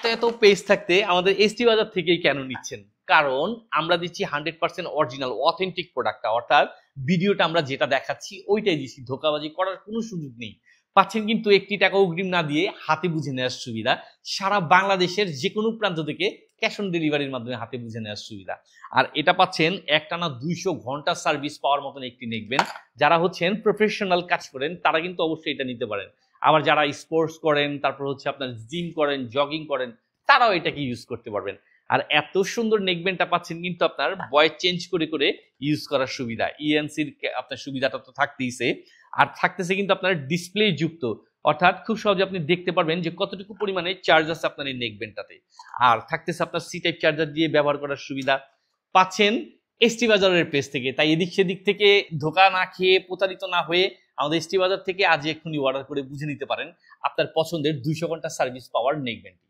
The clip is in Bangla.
এত পেজ থাকতে আমাদের এসটি বাজার থেকেই কেন নিচ্ছেন? কারণ আমরা দিচ্ছি 100% অরিজিনাল অথেন্টিক প্রোডাক্টটা, অর্থাৎ ভিডিওটা আমরা যেটা দেখাচ্ছি ওইটাই দিচ্ছি, ধোকাবাজি করার কোনো সুযোগ নেই। পাচ্ছেন কিন্তু একটি টাকা অগ্রিম না দিয়ে হাতে বুঝে নেওয়ার সুবিধা, সারা বাংলাদেশের যে কোনো প্রান্ত থেকে ক্যাশ অন ডেলিভারির মাধ্যমে হাতে বুঝে নেওয়ার সুবিধা। আর এটা পাচ্ছেন একটানা 200 ঘন্টা সার্ভিস পাওয়ার মতন একটি নেকবেন। যারা হচ্ছেন প্রফেশনাল কাজ করেন তারা কিন্তু অবশ্যই এটা নিতে পারেন। আবার যারা স্পোর্টস করেন, তারপর হচ্ছে আপনার জিম করেন, জগিং করেন, তারাও এটাকে ইউজ করতে পারবেন। আর এত সুন্দর নেকবেনটা পাচ্ছেন কিন্তু আপনার ভয়েস চেঞ্জ করে করে ইউজ করার সুবিধা, ইএনসির আপনার সুবিধাটা তো থাকতেইছে। আর থাকতেছে কিন্তু আপনার ডিসপ্লে যুক্ত, অর্থাৎ খুব সহজে আপনি দেখতে পারবেন যে কতটুকু পরিমাণে চার্জ আছে আপনার এই নেকবেনটাতে। আর থাকতেছে আপনার সি টাইপ চার্জার দিয়ে ব্যবহার করার সুবিধা পাচ্ছেন এসটি বাজারের পেজ থেকে। তাই এদিক সেদিক থেকে ধোকা না খেয়ে, প্রতারিত না হয়ে আমাদের এসটি বাজার থেকে আজ এক্ষুনি অর্ডার করে বুঝে নিতে পারেন আপনার পছন্দের 200 ঘন্টা সার্ভিস পাওয়ার নেকবেনটি।